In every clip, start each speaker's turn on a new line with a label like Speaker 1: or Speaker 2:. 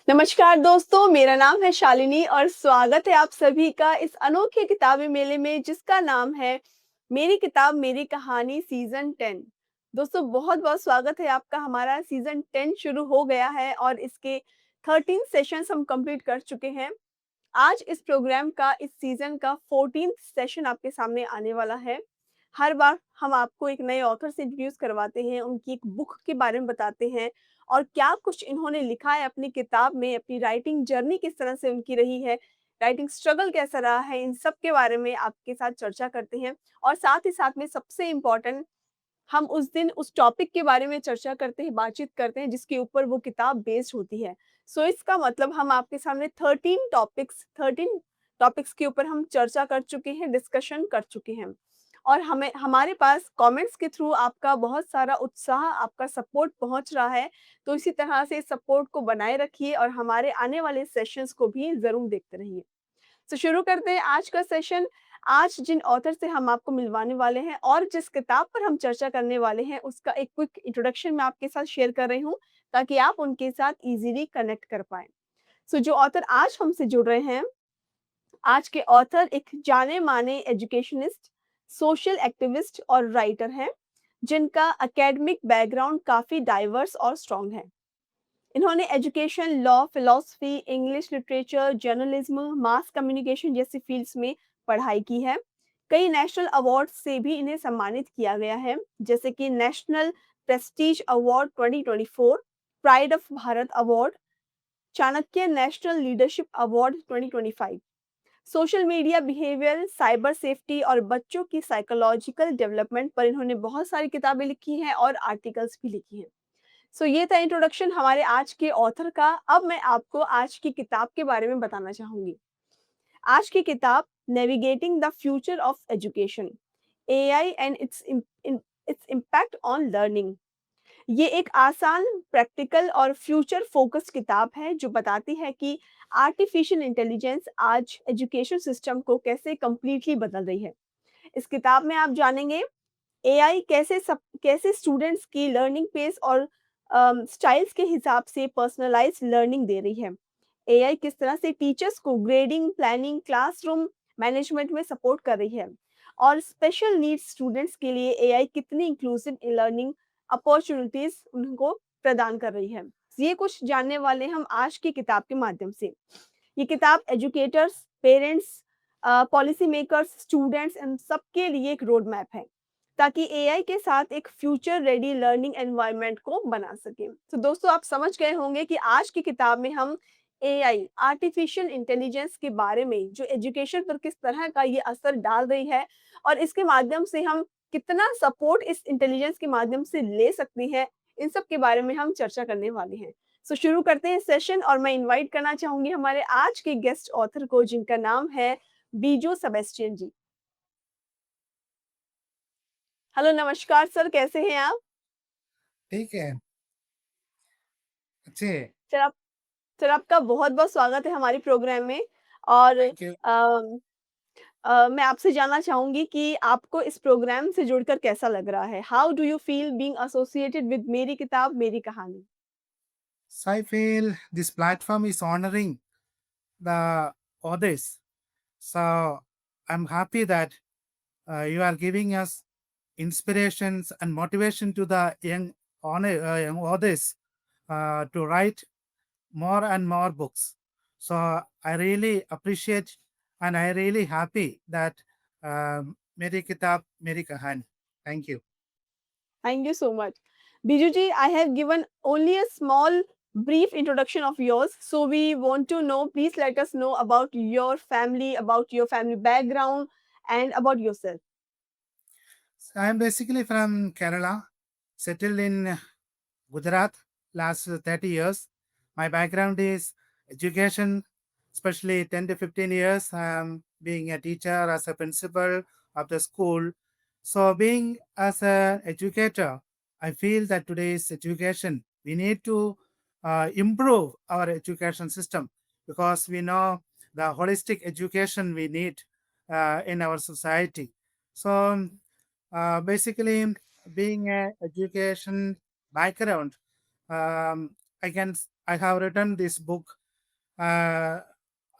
Speaker 1: नमस्कार दोस्तों, मेरा नाम है शालिनी और स्वागत है आप सभी का इस अनोखे किताबी मेले में जिसका नाम है मेरी किताब मेरी कहानी सीज़न 10। दोस्तों बहुत-बहुत स्वागत है आपका हमारा सीज़न 10 शुरू हो गया है और इसके 13 सेशंस हम कंप्लीट कर चुके हैं। आज इस प्रोग्राम का इस सीज़न का 14th सेशन आपके सामने आने वाला है। हर बार हम आपको एक नए ऑथर से इंट्रोड्यूस करवाते हैं, उनकी एक बुक के बारे में बताते हैं और क्या कुछ इन्होंने लिखा है अपनी किताब में, अपनी राइटिंग जर्नी किस तरह से उनकी रही है, राइटिंग स्ट्रगल कैसा रहा है, इन सब के बारे में आपके साथ चर्चा करते हैं और साथ ही साथ में सबसे इम्पोर्टेंट हम उस दिन उस टॉपिक के बारे में चर्चा करते हैं, बातचीत करते हैं जिसके ऊपर वो किताब बेस्ड होती है। सो इसका मतलब हम आपके सामने 13 टॉपिक्स के ऊपर हम चर्चा कर चुके हैं, डिस्कशन कर चुके हैं। और हमें हमारे पास कमेंट्स के थ्रू आपका बहुत सारा उत्साह, आपका सपोर्ट पहुँच रहा है। तो इसी तरह से सपोर्ट को बनाए रखिए और हमारे आने वाले सेशंस को भी ज़रूर देखते रहिए। तो शुरू करते हैं आज का सेशन। आज जिन ऑथर से हम आपको मिलवाने वाले हैं और जिस किताब पर हम चर्चा करने वाले हैं, उसका एक क्विक इंट्रोडक्शन मैं आपके साथ शेयर कर रही हूँ, ताकि आप उनके साथ ईज़िली कनेक्ट कर पाएँ। सो जो ऑथर आज हमसे जुड़ रहे हैं, आज के ऑथर एक जाने-माने एजुकेशनिस्ट, सोशल एक्टिविस्ट और राइटर हैं, जिनका एकेडमिक बैकग्राउंड काफ़ी डाइवर्स और स्ट्रॉन्ग है। इन्होंने education, law, philosophy, English literature, journalism, mass communication जैसी फील्ड्स में पढ़ाई की है। कई नेशनल अवार्ड्स से भी इन्हें सम्मानित किया गया है, जैसे कि national Prestige award 2024, pride of Bharat award, Chanakya national leadership award 2025। Social media behaviour, cyber safety और बच्चों की साइकोलॉजिकल डेवलपमेंट पर इन्होंने बहुत सारी किताबें लिखी हैं और आर्टिकल्स भी लिखी हैं। सो ये था इंट्रोडक्शन हमारे आज के ऑथर का। अब मैं आपको आज की किताब के बारे में बताना चाहूँगी। आज की किताब navigating the future of education, AI and its impact on learning. ये एक आसान, प्रैक्टिकल और फ्यूचर फोकस्ड किताब है जो बताती है कि आर्टिफिशियल इंटेलिजेंस आज एजुकेशन सिस्टम को कैसे कंप्लीटली बदल रही है। इस किताब में आप जानेंगे एआई कैसे स्टूडेंट्स की लर्निंग पेस और स्टाइल्स के हिसाब से पर्सनलाइज्ड लर्निंग दे रही है। एआई किस तरह से टीचर्स को ग्रेडिंग, प्लानिंग, क्लासरूम मैनेजमेंट में सपोर्ट कर रही है और स्पेशल नीड्स स्टूडेंट्स के लिए एआई कितनी इंक्लूसिव लर्निंग अपॉर्चुनिटीज उनको प्रदान कर रही है। ये कुछ जानने वाले हम आज की किताब के माध्यम से। ये किताब educators, parents, policy makers, students in सबके लिए एक रोड मैप है, ताकि एआई के साथ एक फ्यूचर रेडी लर्निंग एनवायरनमेंट को बना सके। तो दोस्तों आप समझ गए होंगे कि आज की किताब में हम एआई, आर्टिफिशियल इंटेलिजेंस के बारे में जो एजुकेशन पर किस तरह का ये असर डाल रही है और इसके माध्यम से हम कितना सपोर्ट इस इंटेलिजेंस के माध्यम से ले सकते हैं, इन सब के बारे में हम चर्चा करने वाले हैं। सो शुरू करते हैं सेशन और मैं इनवाइट करना चाहूंगी हमारे आज के गेस्ट ऑथर को, जिनका नाम है बीजो सेबेस्टियन जी। हेलो, नमस्कार सर, कैसे हैं आप?
Speaker 2: ठीक है। अच्छे।
Speaker 1: सर आप सर आपका बहुत-बहुत स्वागत है हमारे प्रोग्राम में और
Speaker 2: थैंक यू।
Speaker 1: मैं आपसे जानना चाहूँगी कि आपको इस प्रोग्राम से जुड़कर कैसा लग रहा है? How do you feel being associated with मेरी किताब मेरी कहानी?
Speaker 2: So I feel this platform is honoring the authors. So I'm happy that you are giving us inspirations and motivation to the young authors to write more and more books. So I really appreciate and I really happy that Meri Kitab, Meri Kahani. Thank you.
Speaker 1: Thank you so much. Bijuji, I have given only a small brief introduction of yours. So we want to know, please let us know about your family background and about yourself.
Speaker 2: So I'm basically from Kerala, settled in Gujarat last 30 years. My background is education, especially 10 to 15 years. I'm being a teacher as a principal of the school. So being as an educator, I feel that today's education, we need to improve our education system because we know the holistic education we need in our society. So basically, being a education background, I have written this book. Uh,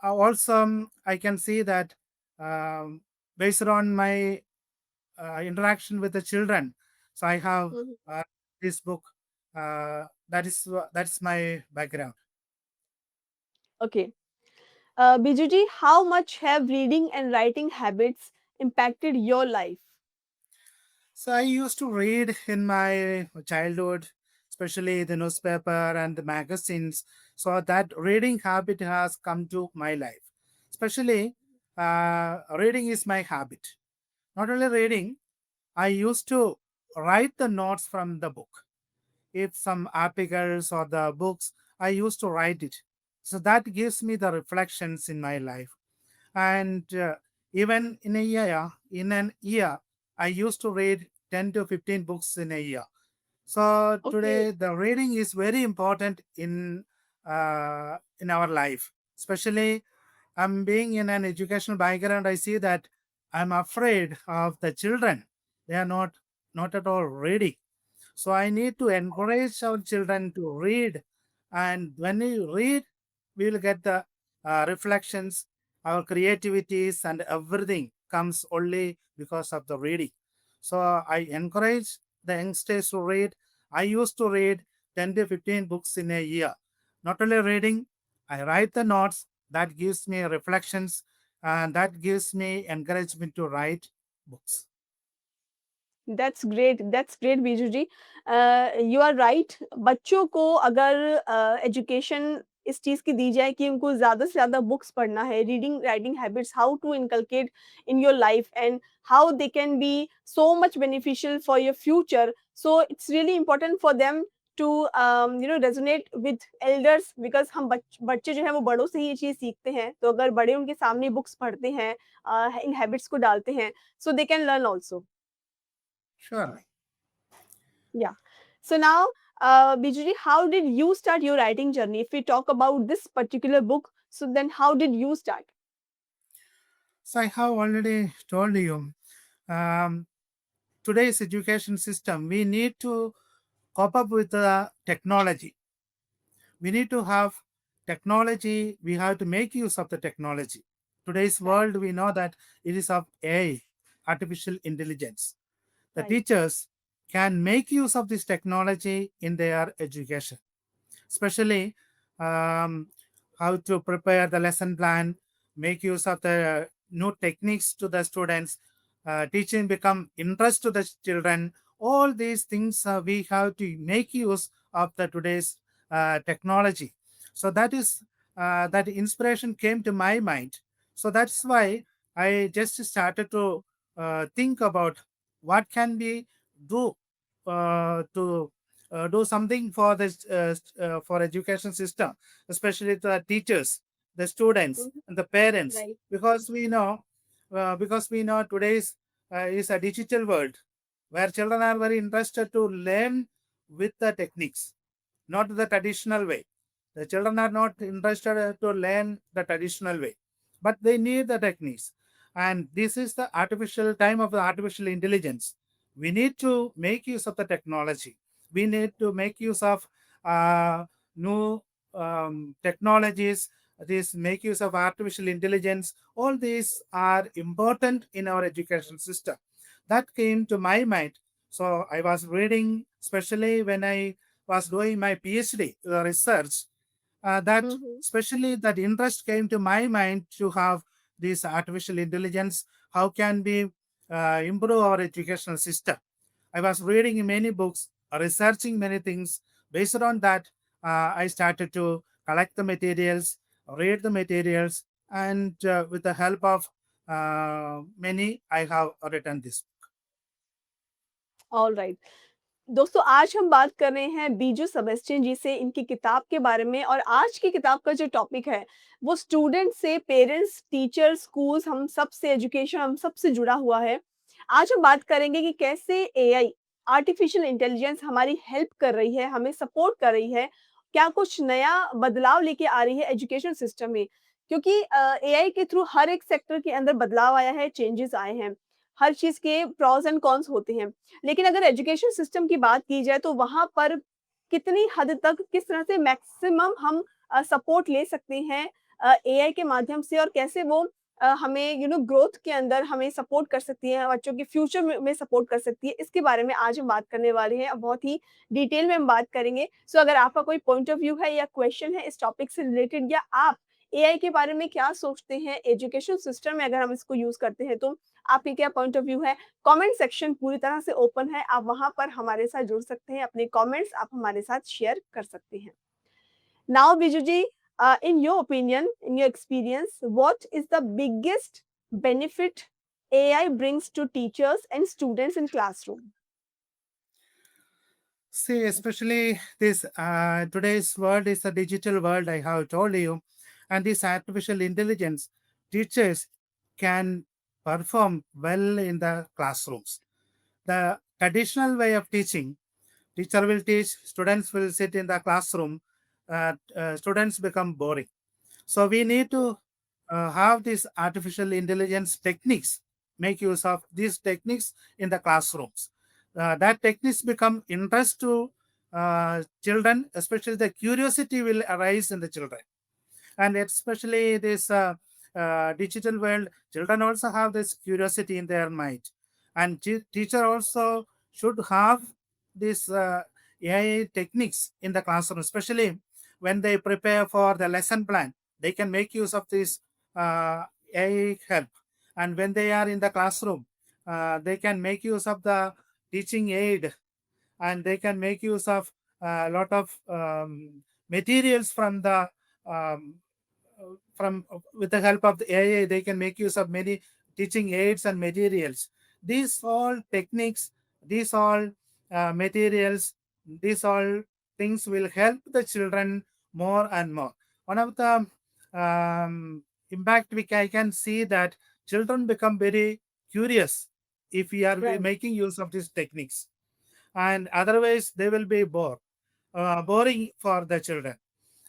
Speaker 2: Also, I can see that um, based on my interaction with the children, so I have
Speaker 1: Mhm.
Speaker 2: this book. That's my background.
Speaker 1: Okay. Bijuji, how much have reading and writing habits impacted your life?
Speaker 2: So I used to read in my childhood, especially the newspaper and the magazines. So that reading habit has come to my life. Especially, reading is my habit. Not only reading, I used to write the notes from the book. If some articles or the books, I used to write it. So that gives me the reflections in my life. And even in an year, I used to read 10 to 15 books in a year. So
Speaker 1: Okay.
Speaker 2: today the reading is very important in our life. Especially I'm being in an educational background, I see that I'm afraid of the children. They are not at all ready. So I need to encourage our children to read. And when we read, we will get the reflections, our creativities, and everything comes only because of the reading. So I encourage the youngsters to read. I used to read 10 to 15 books in a year. Not only reading, I write the notes that gives me reflections and that gives me encouragement to write books.
Speaker 1: That's great, that's great Biju ji. You are right. बच्चों को अगर education इस चीज़ की दी जाए कि उनको ज़्यादा से ज़्यादा बुक्स पढ़ना है, reading writing habits, how to inculcate in your life and how they can be so much beneficial for your future. So it's really important for them to resonate with elders, because हम बच्चे जो हैं वो बड़ों से ही ये चीज़ सीखते हैं। तो अगर बड़े उनके सामने बुक्स पढ़ते हैं, इन हैबिट्स को डालते हैं, so they can learn also.
Speaker 2: Surely.
Speaker 1: Yeah. So now, Bijuli, how did you start your writing journey? If we talk about this particular book, so then how did you start?
Speaker 2: So I have already told you, um, today's education system, we need to cope up with the technology. We need to have technology. We have to make use of the technology. Today's
Speaker 1: Right,
Speaker 2: world, we know that it is of AI, artificial intelligence. The
Speaker 1: right.
Speaker 2: teachers can make use of this technology in their education, especially um, how to prepare the lesson plan, make use of the new techniques to the students, teaching become interest to the children. All these things we have to make use of the today's technology. So that inspiration came to my mind. So that's why I just started to think about what can we do to do something for this for education system, especially the teachers, the students,
Speaker 1: Mhm.
Speaker 2: and the parents,
Speaker 1: Right.
Speaker 2: because we know today's is a digital world where children are very interested to learn with the techniques, not the traditional way. The children are not interested to learn the traditional way, but they need the techniques. And this is the artificial time of the artificial intelligence. We need to make use of the technology. We need to make use of new technologies this make use of artificial intelligence, all these are important in our education system. That came to my mind. So I was reading, especially when I was doing my PhD research, that
Speaker 1: Mhm.
Speaker 2: especially that interest came to my mind to have this artificial intelligence. How can we improve our educational system? I was reading many books, researching many things. Based on that, I started to collect the materials, read the materials, and with the help of many, I have written this.
Speaker 1: Alright. दोस्तों आज हम बात कर रहे हैं Biju Sebastian जी से इनकी किताब के बारे में और आज की किताब का जो टॉपिक है वो स्टूडेंट से पेरेंट्स टीचर स्कूल्स हम सब से एजुकेशन हम सब से जुड़ा हुआ है। आज हम बात करेंगे कि कैसे एआई आर्टिफिशियल इंटेलिजेंस हमारी हेल्प कर रही है, हमें सपोर्ट कर रही है, क्या कुछ नया बदलाव लेके आ रही है एजुकेशन सिस्टम में। क्योंकि एआई के थ्रू हर एक सेक्टर के अंदर बदलाव आया है, चेंजेस आए हैं। हर चीज़ के प्रोस एंड कॉन्स होते हैं। लेकिन अगर एजुकेशन सिस्टम की बात की जाए तो वहाँ पर कितनी हद तक किस तरह से मैक्सिमम हम सपोर्ट ले सकते हैं एआई के माध्यम से और कैसे वो हमें ग्रोथ के अंदर हमें सपोर्ट कर सकती है, बच्चों के फ्यूचर में सपोर्ट कर सकती है, इसके बारे में आज हम बात करने वाले हैं और बहुत ही डिटेल में हम बात करेंगे। सो अगर आपका कोई पॉइंट ऑफ व्यू है या क्वेश्चन है इस टॉपिक से रिलेटेड या आप एआई के बारे में क्या सोचते हैं एजुकेशन सिस्टम में अगर हम इसको यूज़ करते हैं तो आपकी क्या पॉइंट ऑफ व्यू है? कमेंट सेक्शन पूरी तरह से ओपन है, आप वहाँ पर हमारे साथ जुड़ सकते हैं, अपने कमेंट्स आप हमारे साथ शेयर कर सकते हैं। Now Biju ji, in your opinion, in your experience, what is the biggest benefit AI brings to teachers and students in classroom?
Speaker 2: See, especially this today's world is a digital world, I have told you, and this artificial intelligence, teachers can perform well in the classrooms. The traditional way of teaching, teacher will teach, students will sit in the classroom, students become boring. So we need to have these artificial intelligence techniques, make use of these techniques in the classrooms. That techniques become interest to children, especially the curiosity will arise in the children. And especially this digital world, children also have this curiosity in their mind. And teacher also should have this AI techniques in the classroom, especially when they prepare for the lesson plan. They can make use of this AI help. And when they are in the classroom, they can make use of the teaching aid, and they can make use of a lot of materials from the um, from with the help of the AI. They can make use of many teaching aids and materials. These all techniques, these all materials, these all things will help the children more and more. One of the impact I can see that children become very curious if we are
Speaker 1: right,
Speaker 2: making use of these techniques, and otherwise they will be boring for the children.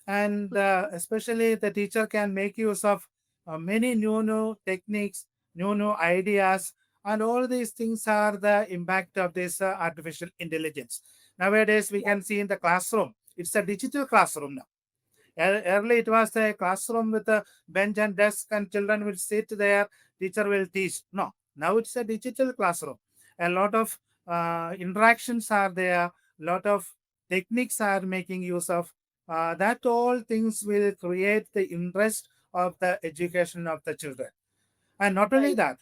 Speaker 2: And especially the teacher can make use of many new techniques, new ideas, and all these things are the impact of this artificial intelligence. Nowadays we can
Speaker 1: right,
Speaker 2: see in the classroom, it's a digital classroom now. Early it was a classroom with a bench and desk, and children will sit there, teacher will teach. No, now it's a digital classroom. A lot of interactions are there, lot of techniques are making use of. That all things will create the interest of the education of the children. And not only
Speaker 1: right,
Speaker 2: that,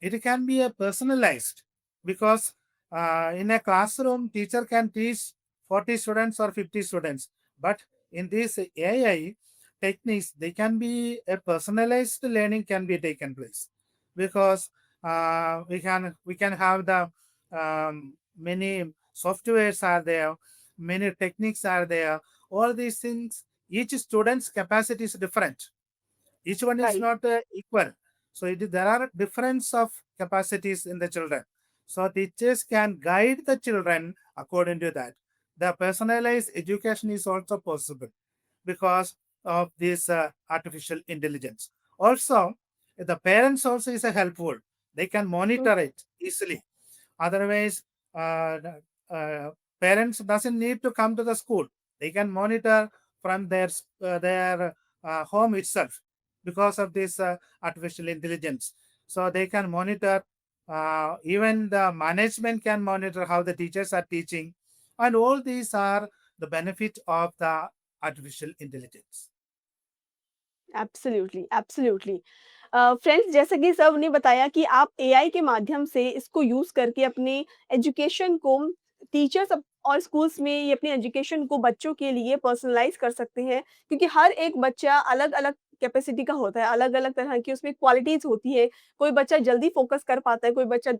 Speaker 2: it can be a personalized, because in a classroom, teacher can teach 40 students or 50 students. But in this AI techniques, they can be a personalized learning can be taken place, because we can have the many softwares are there, many techniques are there. All these things, each student's capacity is different, each one is
Speaker 1: right,
Speaker 2: not equal. So there are difference of capacities in the children. So teachers can guide the children according to that. The personalized education is also possible because of this artificial intelligence. Also, the parents also is a helpful, they can monitor it easily. Otherwise, parents doesn't need to come to the school, they can monitor from their home itself because of this artificial intelligence. So they can monitor, even the management can monitor how the teachers are teaching, and all these are the benefit of the artificial intelligence.
Speaker 1: Absolutely, absolutely. Friends, जैसा कि सब ने बताया कि आप AI के माध्यम से इसको यूज़ करके अपने एजुकेशन को टीचर्स और स्कूल्स में ये अपनी एजुकेशन को बच्चों के लिए पर्सनलाइज़ कर सकते हैं, क्योंकि हर एक बच्चा अलग-अलग कैपेसिटी का होता है, अलग-अलग तरह की उसमें क्वालिटीज़ होती है। कोई बच्चा जल्दी फ़ोकस कर पाता है, कोई बच्चा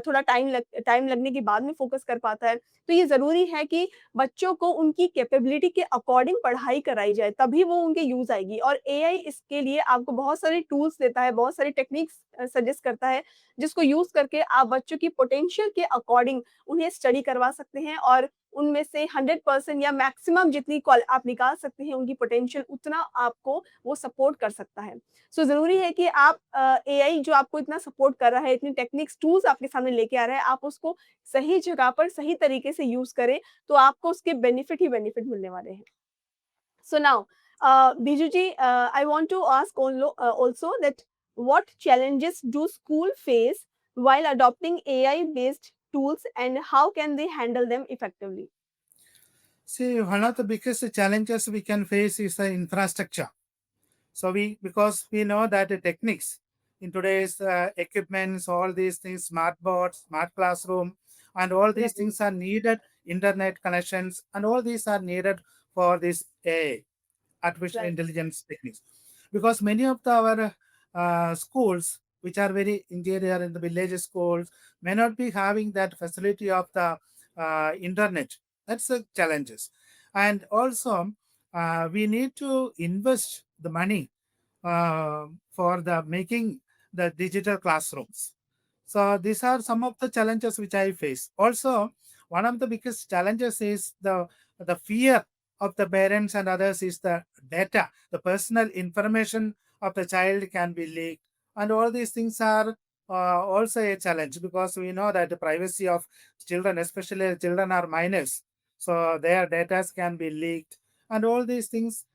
Speaker 1: थोड़ा टाइम लगने के बाद में फ़ोकस कर पाता है। तो ये ज़रूरी है कि बच्चों को उनकी कैपेबिलिटी के अकॉर्डिंग पढ़ाई कराई जाए, तभी वो उनके यूज़ आएगी। और एआई इसके लिए आपको बहुत सारे टूल्स देता है, बहुत सारे टेक्निक्स सजेस्ट करता है, जिसको यूज़ करके आप बच्चों की पोटेंशियल के अकॉर्डिंग उन्हें स्टडी करवा सकते हैं और उनमें से 100% या मैक्सिमम जितनी क्वाल आप निकाल सकते हैं उनकी पोटेंशियल, उतना आपको वो सपोर्ट कर सकता है। सो ज़रूरी है कि आप एआई जो आपको इतना सपोर्ट कर रहा है, इतनी टेक्निक्स, टूल्स आपके सामने लेके आ रहा है, आप उसको सही जगह पर सही तरीके से यूज़ करें, तो आपको उसके बेनिफिट ही बेनिफिट मिलने वाले हैं। So now, Biju ji, I want to ask also that what challenges do school face while adopting AI-based tools, and how can they handle them effectively?
Speaker 2: See, one of the biggest challenges we can face is the infrastructure. So because we know that the techniques in today's equipments, all these things, smart boards, smart classroom, and all these
Speaker 1: Right,
Speaker 2: things are needed, internet connections, and all these are needed for this AI, artificial
Speaker 1: right,
Speaker 2: intelligence techniques. Because many of our schools, which are very interior in the village schools, may not be having that facility of the internet. That's the challenges. And also, we need to invest the money for the making the digital classrooms. So these are some of the challenges which I face. Also, one of the biggest challenges is the fear of the parents and others is the data, the personal information of the child can be leaked, and all these things are also a challenge because we know that the privacy of children, especially children are minors, so their data can be leaked, and all these things,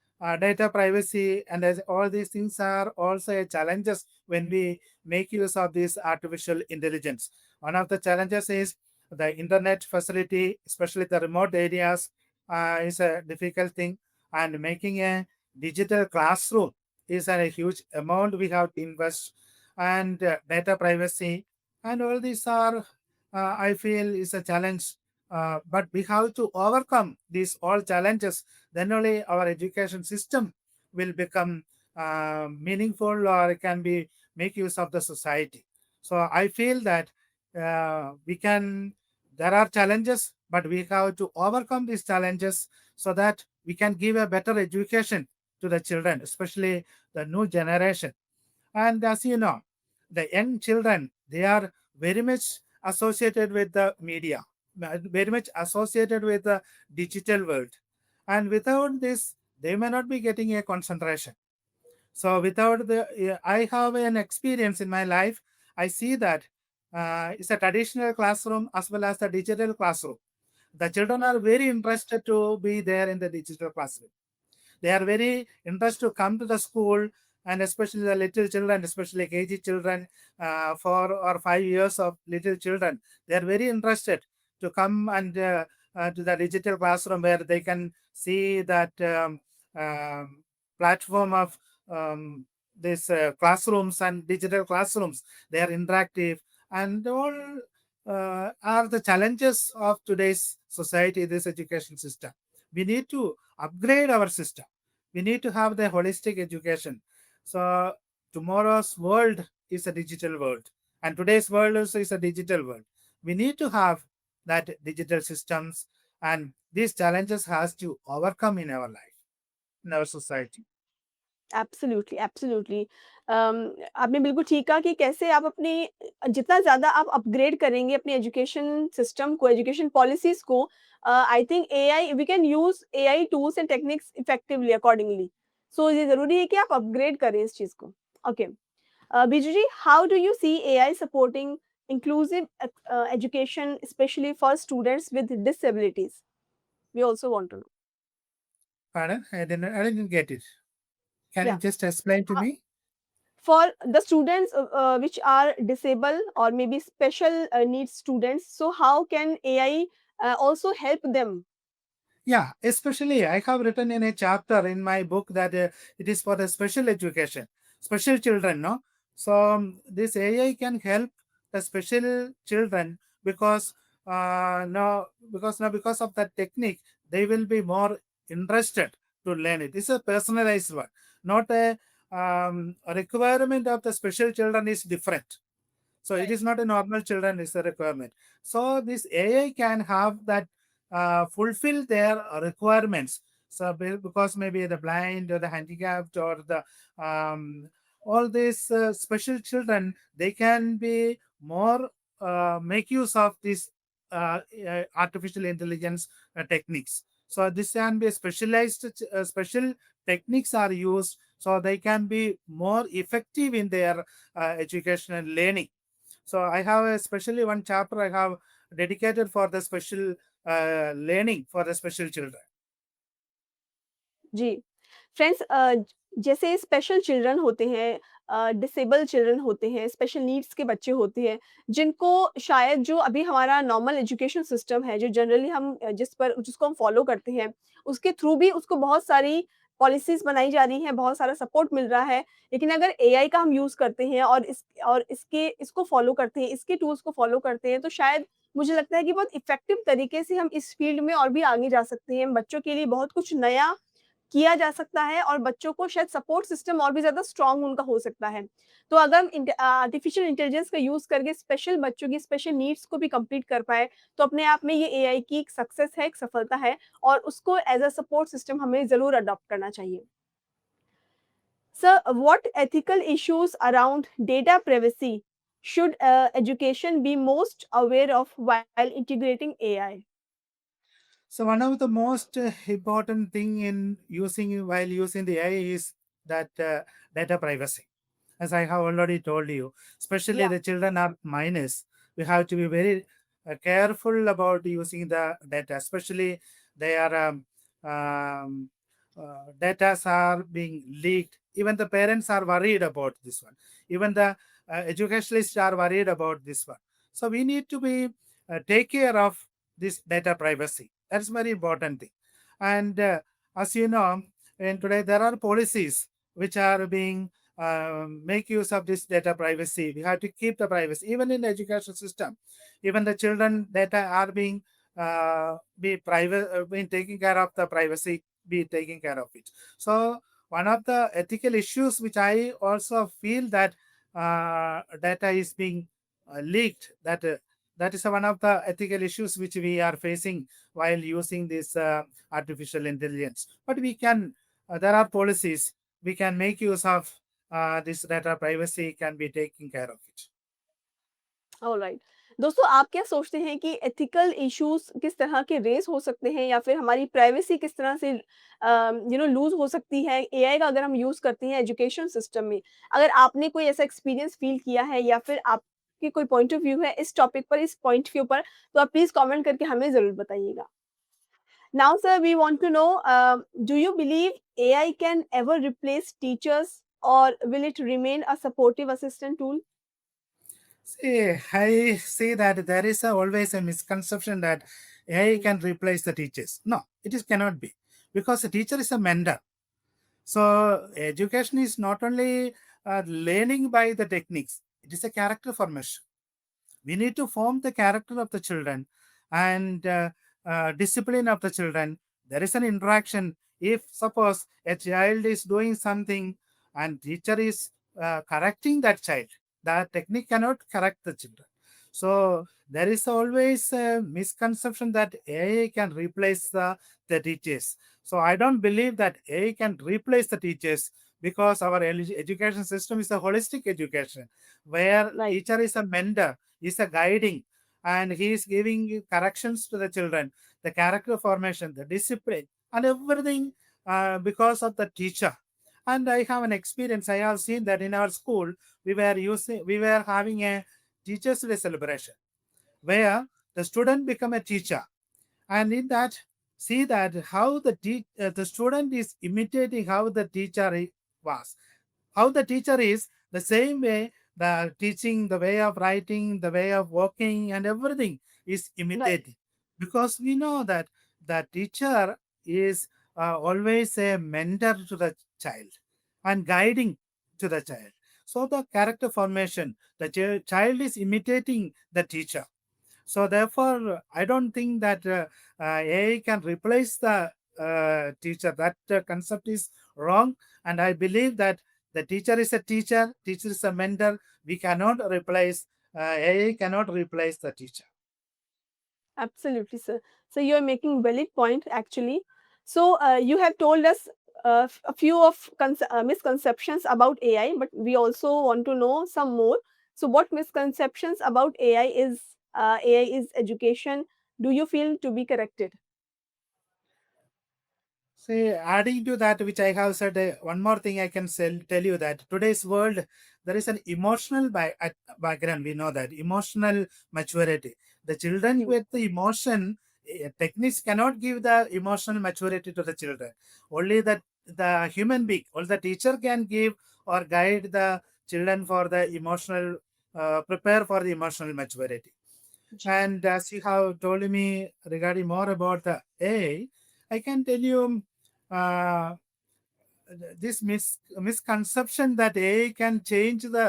Speaker 2: data privacy and as all these things are also a challenges when we make use of this artificial intelligence. One of the challenges is the internet facility, especially the remote areas, is a difficult thing, and making a digital classroom is a huge amount we have to invest, and data privacy, and all these are, I feel, is a challenge. But we have to overcome these all challenges. Then only our education system will become meaningful or can be make use of the society. So I feel that we can. There are challenges, but we have to overcome these challenges so that we can give a better education to the children, especially the new generation. And as you know, the young children, they are very much associated with the media, very much associated with the digital world. And without this, they may not be getting a concentration. So without I have an experience in my life. I see that it's a traditional classroom as well as the digital classroom. The children are very interested to be there in the digital classroom. They are very interested to come to the school, and especially the little children, especially KG children, 4 or 5 years of little children. They are very interested to come and to the digital classroom where they can see that platform of um, these classrooms and digital classrooms. They are interactive, and all are the challenges of today's society, this education system. We need to upgrade our system. We need to have the holistic education. So tomorrow's world is a digital world, and today's world also is a digital world. We need to have that digital systems, and these challenges has to overcome in our life, in our society.
Speaker 1: Absolutely, absolutely. आपने बिल्कुल ठीक कहा कि कैसे आप अपने जितना ज़्यादा आप अपग्रेड करेंगे अपने एजुकेशन सिस्टम को, एजुकेशन पॉलिसीज़ को, I think AI we can use AI tools and techniques effectively accordingly. So ये ज़रूरी है कि आप अपग्रेड करें इस चीज़ को। Okay, Biju ji, how do you see AI supporting inclusive education, especially for students with disabilities? We also want to know.
Speaker 2: Pardon? I didn't get it. Can you
Speaker 1: Yeah.
Speaker 2: just explain to
Speaker 1: Uh,
Speaker 2: me?
Speaker 1: for the students which are disabled or maybe special needs students, so how can AI also help them?
Speaker 2: Yeah, especially I have written in a chapter in my book that it is for the special education, special children, no? So this AI can help the special children because no, because now because of that technique, they will be more interested to learn it. It's a personalized one, not a requirement of the special children is different. So it
Speaker 1: Right.
Speaker 2: is not a normal children is a requirement. So this AI can have that fulfill their requirements. So because maybe the blind or the handicapped or the all these special children, they can be more make use of this artificial intelligence techniques. So this can be specialized special techniques are used so they can be more effective in their educational learning. So I have especially one chapter I have dedicated for the special learning for the special children.
Speaker 1: जी। Friends जैसे special children होते हैं, disable children होते हैं, special needs के बच्चे होते हैं, जिनको शायद जो अभी हमारा नॉर्मल एजुकेशन सिस्टम है, जो जनरली हम जिसको हम फॉलो करते हैं, उसके थ्रू भी उसको बहुत सारी पॉलिसीज़ बनाई जा रही हैं, बहुत सारा सपोर्ट मिल रहा है। लेकिन अगर एआई का हम यूज़ करते हैं और इसको फॉलो करते हैं, इसके टूल्स को फॉलो करते हैं, तो शायद मुझे लगता है कि बहुत इफ़ेक्टिव तरीके से हम इस फील्ड में और भी आगे जा सकते हैं। बच्चों के लिए बहुत कुछ नया किया जा सकता है और बच्चों को शायद सपोर्ट सिस्टम और भी ज़्यादा स्ट्रॉन्ग उनका हो सकता है। तो अगर हम आर्टिफिशियल इंटेलिजेंस का यूज़ करके स्पेशल बच्चों की स्पेशल नीड्स को भी कंप्लीट कर पाएँ, तो अपने आप में ये एआई की एक सक्सेस है, एक सफलता है और उसको एज़ अ सपोर्ट सिस्टम हमें ज़रूर अडॉप्ट करना चाहिए। Sir, what ethical issues around data privacy should education be most aware of while integrating AI?
Speaker 2: So one of the most important thing in using while using the AI is that data privacy. As I have already told you, especially
Speaker 1: Yeah,
Speaker 2: the children are minors, we have to be very careful about using the data, especially their data are being leaked. Even the parents are worried about this one. Even the educationalists are worried about this one. So we need to be take care of this data privacy. That's very important thing. And as you know, in today there are policies which are being make use of this data privacy. We have to keep the privacy even in the education system. Even the children data are being be private, being taking care of the privacy, be taking care of it. So one of the ethical issues which I also feel that data is being leaked. That is one of the ethical issues which we are facing while using this artificial intelligence. But we can, there are policies we can make use of this data privacy can be taking care of it.
Speaker 1: Alright. दोस्तों, आप क्या सोचते हैं कि ethical issues किस तरह के rays हो सकते हैं या फिर हमारी प्राइवेसी किस तरह से लूज़ हो सकती है एआई का अगर हम यूज़ करते हैं एजुकेशन सिस्टम में? अगर आपने कोई ऐसा एक्सपीरियंस फ़ील किया है या फिर आपकी कोई पॉइंट ऑफ व्यू है इस टॉपिक पर, इस पॉइंट व्यू पर, तो आप प्लीज़ कमेंट करके हमें ज़रूर बताइएगा। Now sir, we want to know, do you believe AI can ever replace teachers और will it remain a supportive assistant tool?
Speaker 2: See, I see that there is always a misconception that AI
Speaker 1: hmm,
Speaker 2: can replace the teachers. No, it is cannot be because the teacher is a mentor. So education is not only learning by the techniques; it is a character formation. We need to form the character of the children and discipline of the children. There is an interaction. If suppose a child is doing something and teacher is correcting that child, that technique cannot correct the children. So there is always a misconception that AI can replace the teachers. So I don't believe that AI can replace the teachers because our education system is a holistic education where
Speaker 1: right,
Speaker 2: teacher is a mentor, is a guiding, and he is giving corrections to the children, the character formation, the discipline, and everything because of the teacher. And I have an experience. I have seen that in our school we were having a teachers' day celebration where the student become a teacher, and in that see that how the student is imitating how the teacher was. How the teacher is, the same way the teaching, the way of writing, the way of working, and everything is
Speaker 1: Right.
Speaker 2: imitating. Because we know that the teacher is always a mentor to the child and guiding to the child. So the character formation, the child is imitating the teacher. So therefore, I don't think that AI can replace the teacher. That concept is wrong, and I believe that the teacher is a teacher, teacher is a mentor. We cannot replace AI cannot replace the teacher.
Speaker 1: Absolutely, sir. So you are making valid point actually. So you have told us a few of misconceptions about AI, but we also want to know some more. So what misconceptions about AI is education? Do you feel to be corrected?
Speaker 2: See, adding to that, which I have said, one more thing I can tell you that today's world, there is an emotional background. We know that emotional maturity. The children
Speaker 1: Hmm.
Speaker 2: with the emotion techniques cannot give the emotional maturity to the children. Only the human being, or the teacher can give or guide the children for the emotional, prepare for the emotional maturity.
Speaker 1: Ji.
Speaker 2: And as you have told me regarding more about the AI, I can tell you uh, this misconception that AI can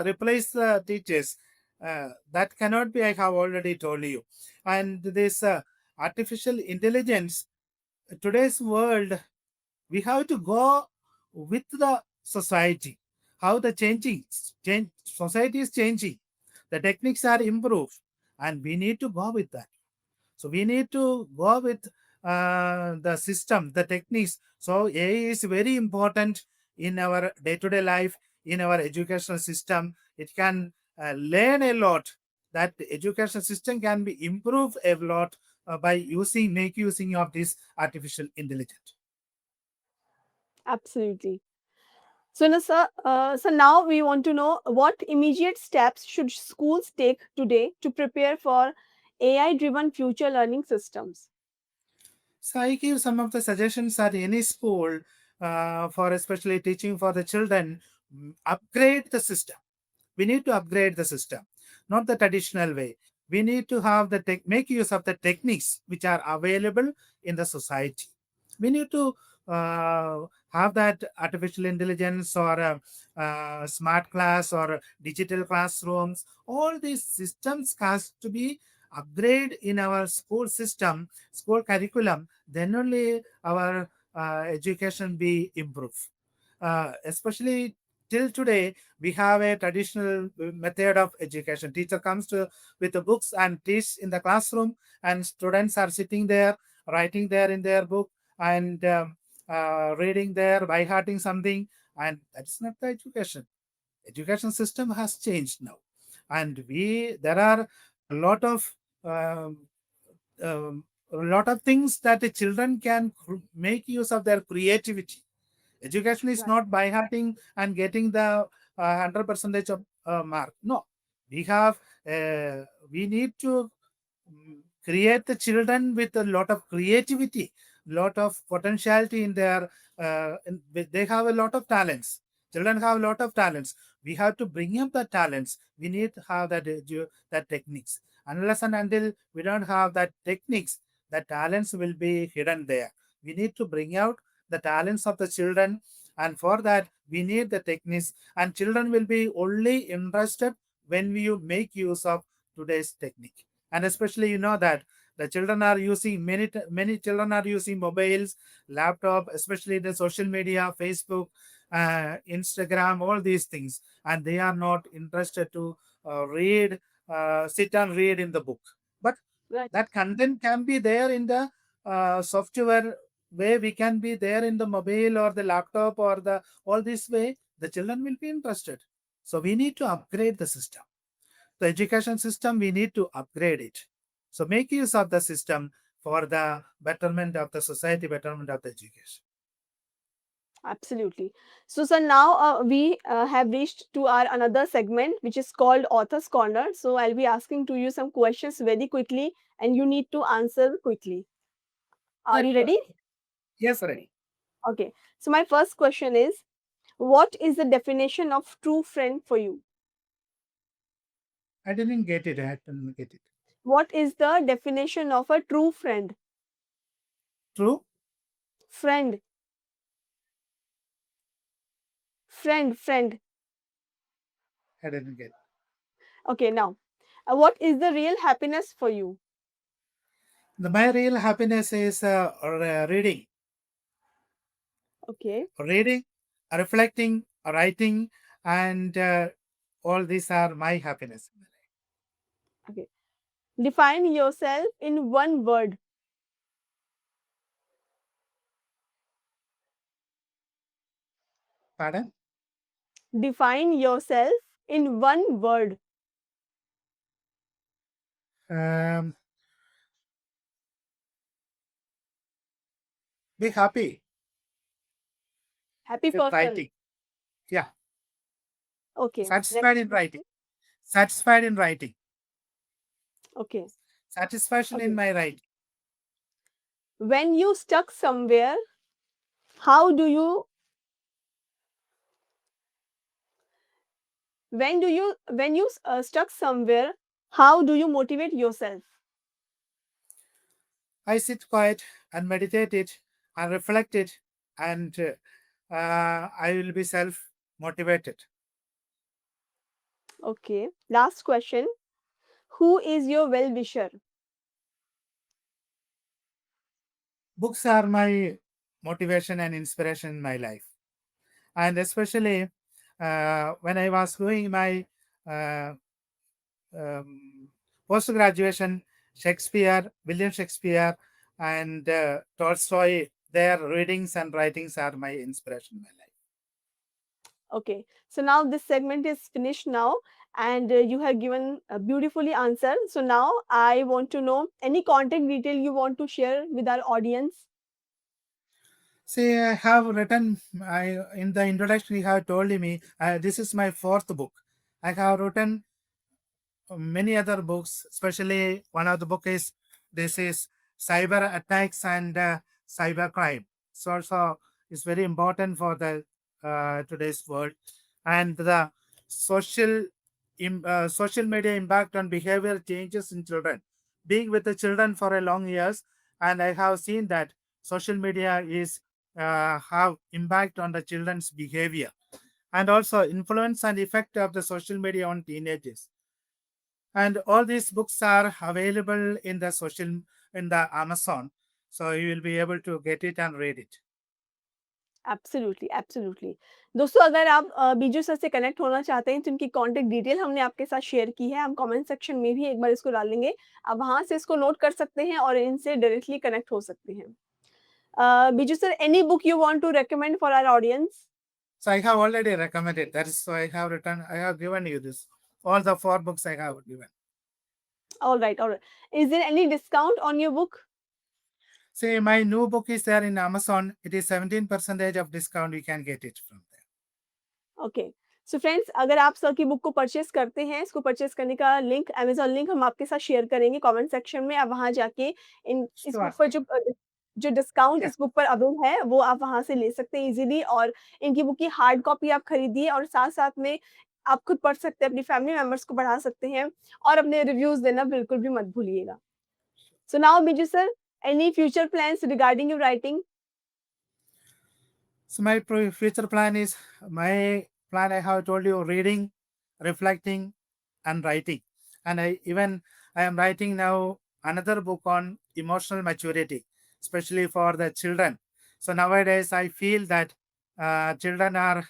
Speaker 2: replace the teachers. That cannot be, I have already told you. And this artificial intelligence, today's world, we have to go with the society. How the society is changing. The techniques are improved, and we need to go with that. So we need to go with the system, the techniques. So AI is very important in our day-to-day life, in our educational system. It can learn a lot. That education system can be improved a lot by make using of this artificial intelligence.
Speaker 1: Absolutely. So, now, sir, so now we want to know what immediate steps should schools take today to prepare for AI-driven future learning systems?
Speaker 2: So I give some of the suggestions at any school for especially teaching for the children. Upgrade the system. We need to upgrade the system, not the traditional way. We need to have make use of the techniques which are available in the society. We need to have that artificial intelligence or smart class or digital classrooms. All these systems has to be upgrade in our school system, school curriculum. Then only our education be improved. Especially till today, we have a traditional method of education. Teacher comes to with the books and teach in the classroom, and students are sitting there, writing there in their book, and reading there, by hearting something, and that's not the education. Education system has changed now, and we there are a lot of um, a lot of things that the children can make use of their creativity. Education is
Speaker 1: Right.
Speaker 2: not by hearting and getting the 100 percentage of mark. No, we have we need to create the children with a lot of creativity, lot of potentiality in their. They have a lot of talents. Children have a lot of talents. We have to bring up the talents. We need to have that techniques. Unless and until we don't have that techniques, the talents will be hidden there. We need to bring out the talents of the children, and for that we need the techniques, and children will be only interested when we make use of today's technique. And especially that the children are using many children are using mobiles, laptop, especially the social media, Facebook, Instagram, all these things, and they are not interested to read, sit and read in the book. But
Speaker 1: Right.
Speaker 2: that content can be there in the software way. We can be there in the mobile or the laptop or the all this way, the children will be interested. So we need to upgrade the system, the education system. We need to upgrade it. So make use of the system for the betterment of the society, betterment of the education.
Speaker 1: Absolutely. So, sir, now we have reached to our another segment, which is called Author's Corner. So, I'll be asking to you some questions very quickly, and you need to answer quickly. Are
Speaker 2: Yes,
Speaker 1: you
Speaker 2: sir.
Speaker 1: ready?
Speaker 2: Yes, ready.
Speaker 1: Okay. So, my first question is, What is the definition of true friend for you?
Speaker 2: I didn't get it. I didn't get it.
Speaker 1: What is the definition of a true friend?
Speaker 2: True?
Speaker 1: Friend, friend.
Speaker 2: I didn't get it.
Speaker 1: Okay, now, what is the real happiness for you?
Speaker 2: My real happiness is reading,
Speaker 1: Okay,
Speaker 2: reading, reflecting, writing, and all these are my happiness.
Speaker 1: okay. Define yourself in one word.
Speaker 2: Pardon?
Speaker 1: Define yourself in one word.
Speaker 2: Um, be happy
Speaker 1: Happy
Speaker 2: with
Speaker 1: person.
Speaker 2: writing. Yeah,
Speaker 1: Okay,
Speaker 2: satisfied
Speaker 1: next
Speaker 2: in writing.
Speaker 1: question.
Speaker 2: Satisfied in writing.
Speaker 1: Okay,
Speaker 2: Satisfaction in
Speaker 1: okay.
Speaker 2: my writing.
Speaker 1: When you stuck somewhere, how do you when you stuck somewhere, how do you motivate yourself?
Speaker 2: I sit quiet and meditate it and reflect it, and I will be self motivated.
Speaker 1: Okay. Last question. Who is your well wisher?
Speaker 2: Books are my motivation and inspiration in my life, and especially when I was doing my uh, um, post graduation, Shakespeare, William Shakespeare, and Tolstoy, their readings and writings are my inspiration in my life.
Speaker 1: Okay. So now this segment is finished now, and you have given a beautifully answer. So now I want to know any contact detail you want to share with our audience.
Speaker 2: See, I have written, in the introduction, you have told me this is my fourth book. I have written many other books, especially one of the book is this is cyber attacks and cyber crime. So also is very important for the today's world, and the social social media impact on behavior changes in children. Being with the children for a long years, and I have seen that social media is have impact on the children's behavior, and also influence and effect of the social media on teenagers. And all these books are available in the social in the Amazon, so you will be able to get it and read it.
Speaker 1: Absolutely, absolutely. दोस्तों अगर आप Biju sir से connect होना चाहते हैं तो इनकी contact detail हमने आपके साथ शेयर की है। हम कमेंट सेक्शन में भी एक बार इसको डाल देंगे। आप वहाँ से इसको नोट कर सकते हैं और इनसे डायरेक्टली कनेक्ट हो सकते हैं। Biju sir any book you want to recommend for our audience?
Speaker 2: So I have already recommended, that is why I have given you this, all the four books I have given.
Speaker 1: Alright, alright. Is there any discount on your book?
Speaker 2: See, my new book is there in Amazon. It is 17% of discount. You can get it from there.
Speaker 1: Okay. So friends अगर आप sir की book को purchase करते हैं, इसको purchase करने का link Amazon link हम आपके साथ शेयर करेंगे कमेंट सेक्शन में। आप वहाँ जाके इन इस बुक
Speaker 2: Sure.
Speaker 1: पर जो डिस्काउंट
Speaker 2: Yeah.
Speaker 1: इस बुक पर अवेल है, वो आप वहाँ से ले सकते हैं ईज़िली और इनकी बुक की हार्ड कॉपी आप खरीदिए और साथ-साथ में आप खुद पढ़ सकते हैं, अपनी फैमिली मेंबर्स को पढ़ा सकते हैं और अपने रिव्यूज़ देना बिल्कुल भी मत भूलिएगा। So now Biju sir, any future plans regarding your writing?
Speaker 2: So my future plan is, my plan I have told you, reading, reflecting, and writing. And I am writing now another book on emotional maturity, especially for the children. So nowadays I feel that children are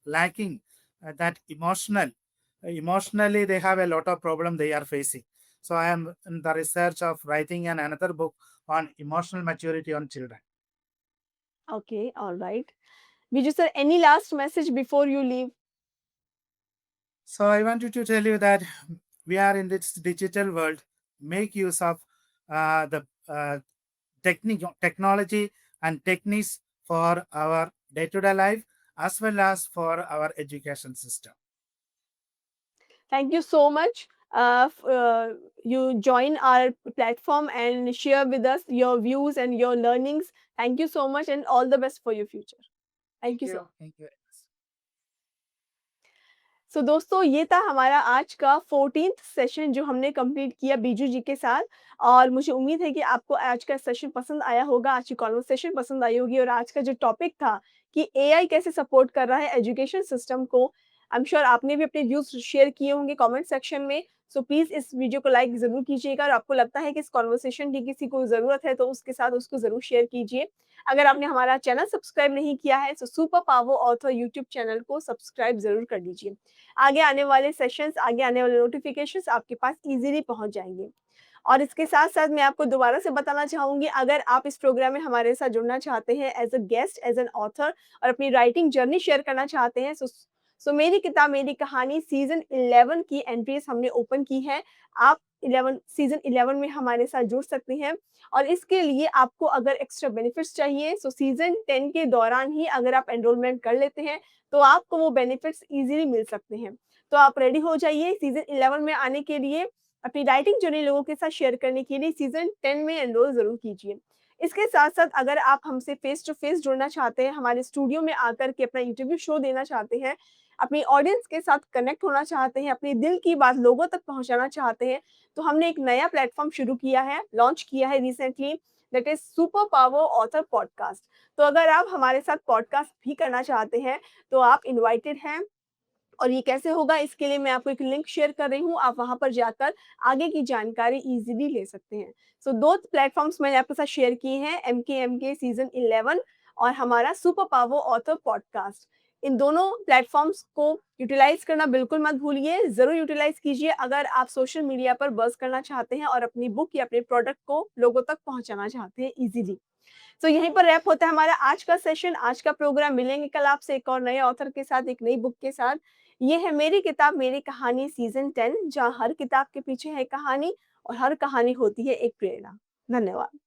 Speaker 2: lacking that emotionally they have a lot of problem they are facing. So I am in the research of writing and another book on emotional maturity on children.
Speaker 1: Okay, alright. Biju sir any last message before you leave?
Speaker 2: So I wanted to tell you that we are in this digital world. Make use of the technology and techniques for our day-to-day life as well as for our education system.
Speaker 1: Thank you so much. You join our platform and share with us your views and your learnings. Thank you so much and all the best for your future. Thank
Speaker 2: Thank
Speaker 1: you, sir.
Speaker 2: you. Thank you.
Speaker 1: दोस्तों ये था हमारा आज का 14th session जो हमने complete किया बीजू जी के साथ और मुझे उम्मीद है कि आपको आज का सेशन पसंद आया होगा, आज की कन्वर्सेशन पसंद आई होगी और आज का जो टॉपिक था कि एआई कैसे सपोर्ट कर रहा है एजुकेशन सिस्टम को, आई एम श्योर आपने भी अपने व्यूज़ शेयर किए होंगे कमेंट सेक्शन में। प्लीज़ इस वीडियो को लाइक ज़रूर कीजिएगा और आपको लगता है कि इस कन्वर्सेशन की किसी को ज़रूरत है तो उसके साथ उसको ज़रूर शेयर कीजिए। अगर आपने हमारा चैनल सब्सक्राइब नहीं किया है तो super power author YouTube channel को सब्सक्राइब ज़रूर कर लीजिए। आगे आने वाले सेशंस, आगे आने वाले नोटिफ़िकेशंस आपके पास ईज़िली पहुँच जाएँगे। और इसके साथ-साथ मैं आपको दोबारा से बताना चाहूँगी अगर आप इस प्रोग्राम में हमारे साथ जुड़ना चाहते हैं as a guest, as an author और अपनी राइटिंग जर्नी शेयर करना चाहते हैं मेरी किताब मेरी कहानी सीज़न 11 की एंट्रीज़ हमने ओपन की है। आप 11 सीज़न 11 में हमारे साथ जुड़ सकते हैं और इसके लिए आपको अगर एक्स्ट्रा बेनिफिट्स चाहिए सीज़न 10 के दौरान ही अगर आप एनरोलमेंट कर लेते हैं, तो आपको वो बेनिफिट्स ईज़िली मिल सकते हैं। तो आप रेडी हो जाइए सीज़न 11 में आने के लिए, अपनी राइटिंग जर्नी लोगों के साथ शेयर करने के लिए सीज़न 10 में एनरोल ज़रूर कीजिए। इसके साथ-साथ अगर आप हमसे फेस टू फेस जुड़ना चाहते हैं, हमारे स्टूडियो में आकर के अपना इंटरव्यू शो देना चाहते हैं, अपनी ऑडियंस के साथ कनेक्ट होना चाहते हैं, अपने दिल की बात लोगों तक पहुँचाना चाहते हैं, तो हमने एक नया प्लेटफ़ॉर्म शुरू किया है, लॉन्च किया है recently that is super power author podcast. तो अगर आप हमारे साथ पॉडकास्ट भी करना चाहते हैं, तो आप इनवाइटेड हैं और ये कैसे होगा इसके लिए मैं आपको एक लिंक शेयर कर रही हूँ, आप वहाँ पर जाकर आगे की जानकारी ईज़िली ले सकते हैं। 2 प्लेटफ़ॉर्म्स मैंने आपके साथ शेयर किए हैं एमके सीज़न 11 और हमारा सुपर पावर ऑथर पॉडकास्ट। इन दोनों प्लेटफ़ॉर्म्स को यूटिलाइज़ करना बिल्कुल मत भूलिए, ज़रूर यूटिलाइज़ कीजिए अगर आप सोशल मीडिया पर बज़ करना चाहते हैं और अपनी बुक या अपने प्रोडक्ट को लोगों तक पहुँचाना चाहते हैं ईज़िली। यहीं पर रैप होता है हमारा आज का सेशन, आज का प्रोग्राम। मिलेंगे कल आपसे एक और नए ऑथर के साथ, एक नई बुक के साथ। ये है मेरी किताब मेरी कहानी सीज़न 10 जहाँ हर किताब के पीछे है कहानी और हर कहानी होती है एक प्रेरणा। धन्यवाद।